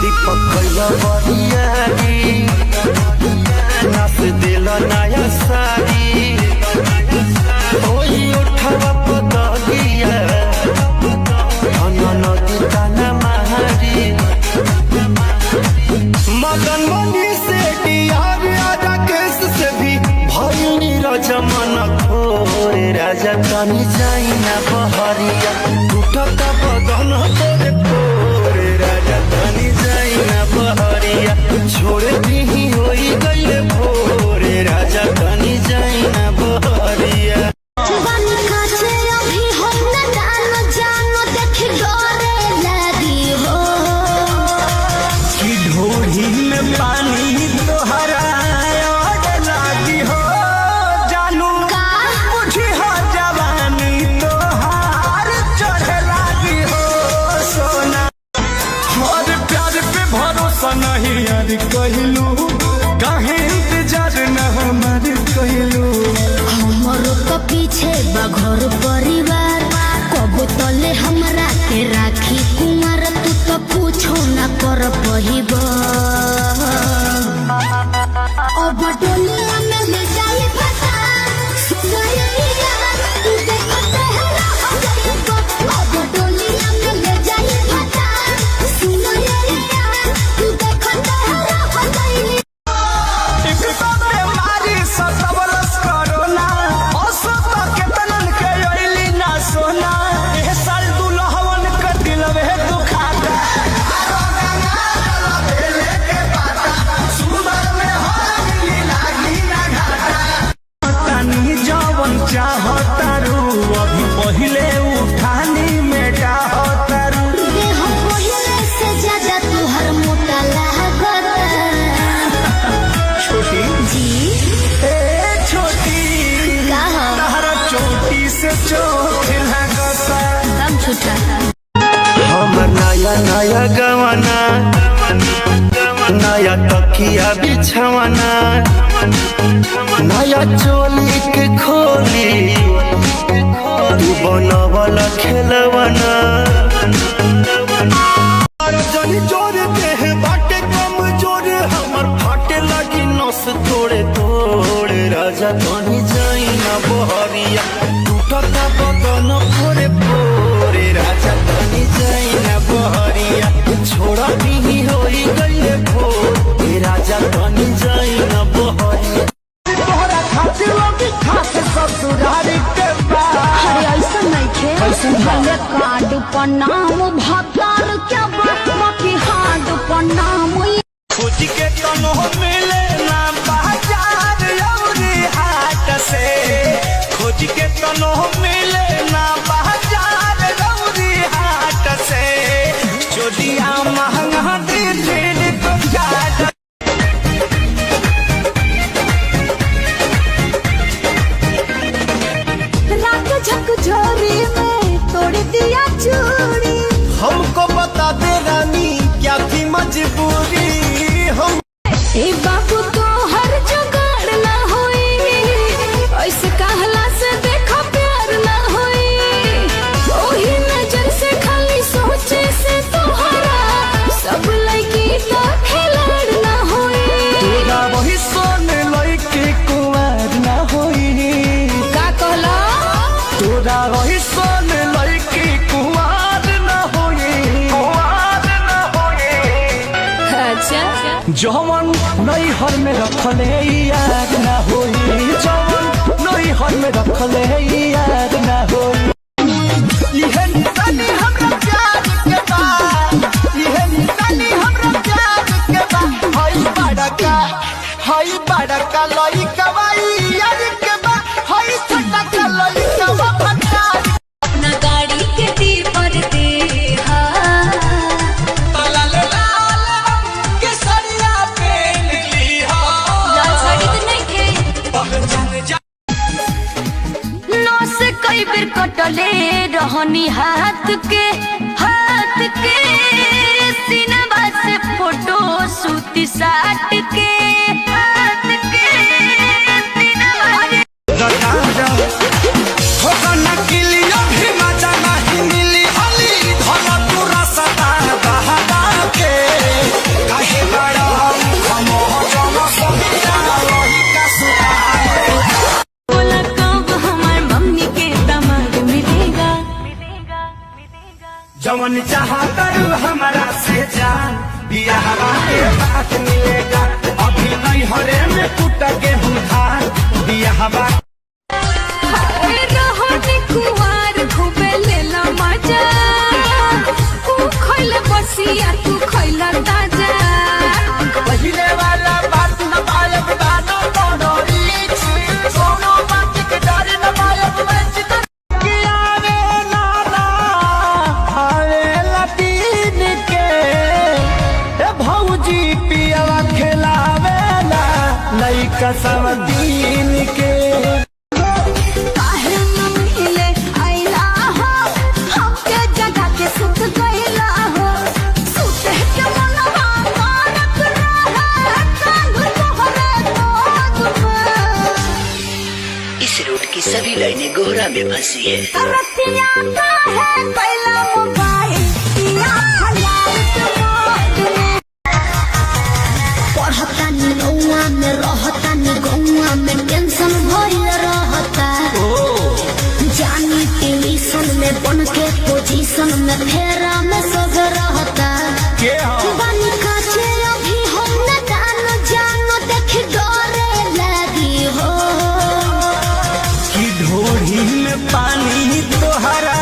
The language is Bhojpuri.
दीपक कैला बरियारी नाच दिल नया सारी ओही उठवा पदगिया नदी ताना महारी मदन मनी से डियार राकेश से भी भइनी रजमन खोरे राजा तनी जाई ना बहरिया टूटता बदन तोरे खोरे राजा तनी जाई ना बहरिया छोड़ दी होई गइले भोरे राजा तनी जाई ना बहरिया नहीं यार कहलू काहे इंतजार न हमार कहलू हमरो तो पीछे बघर परिवार कब तले हमरा के राखी कुमार तू तो पूछो ना कर पहिब अब डोलिया में ले जाए फसा सुनैया तू देखते है अब डोलिया में ले जाए फसा सुनैया चाहतारू अभी पहले उठानी में चाहतारू हम पहले से ज्यादा तुहर मोटा लागता छोटी जी ए छोटी तहरा चोटी से चोट लगता हम छुटा हम नया नया गवाना नया तकिया बिछवाना नया चोली के खोली तू बनवला खेलवाना जनी जोर देह बाटे कम जोर हमर फाटे लगी नस तोड़े तोड़े राजा तनी जाई ना बहरिया टूटता बदन फोरे फोरे राजा तनी जाई ना बहरिया छोड़ा भी होई गइले भोर राजा तनी जाई ना बहरिया तोहरा खातिर लोग खाते ससुरारी के अरे ऐसा नहीं थे भले कार्ड पर नाम भतार क्या बाकी हार्ड पर नाम खोज के तनो मिले ना बाजार औरी हाट से खोज के तनो मिले ना बाजार औरी हाट से चोरिया महंगा दे दे तो ज्यादा झकझोरी में तोड़ दिया चूड़ी हमको बता दे रानी क्या थी मजबूरी हम ए बाबू तो हर जुगाड़ ना होई ऐसे कहला से देखो प्यार ना होई ओही नजर से खाली सोचे से तोहरा सब लड़की तो खिलाड़ ना होई तोरा वही सोने लइके कुंवार ना होई का कहला तोरा वही सोने लइके कुंवार ना होई कुंवार ना होई अच्छा जवन नई हर में रखले याद ना होई जवन नई हर में रखले याद ना होई इहे निशानी हमरा प्यार के बा इहे निशानी हमरा प्यार के बा हई बड़का लइका बाई यार के बा हई छोटा लइका बा फटारी अपना गाड़ी के दीपर दे लाल लाल के सरिया पेन ली हो लाल साड़ी तो नहीं थे पहचान जा नौ से कई बेर कटले रहनी हाथ के सीना से फोटो सूती साट के हाथ के सीना कैल चाहता रू हमारा से जान बियाहवा के बात मिलेगा अभी नहीं हरे में कुट गेहूं धान बियाहवा अरे रहने कुंवार घूमे लेला मजा तू खइला बसिया तू खइला ताजा पहिले वाला बात न पायब दानो कोनो रीच सोनो बात के डर न पायब मैं चित के आवे नाना आवे लतीन के ए भौजी पियावा खिलावेला लइका सब दीन के काहे न मिले आइला हो हमके जगह के सुत गइला हो सुते के मनवा मारत रहा कांग तोहरे गोद में इस रूट की सभी लाइनें गोहरा में फंसी है। रतिया का है पहला मोबाइल पिया हजार पढ़ता नी गौआ में रहता नी गौआ में टेंशन भइल रहता जानी ट्यूशन में बन के पोजीशन में फेरा में सब रहता के हो बनी काचे अभी हम न जानो देख डरे लगी हो कि ढोढ़ी में पानी तोहरा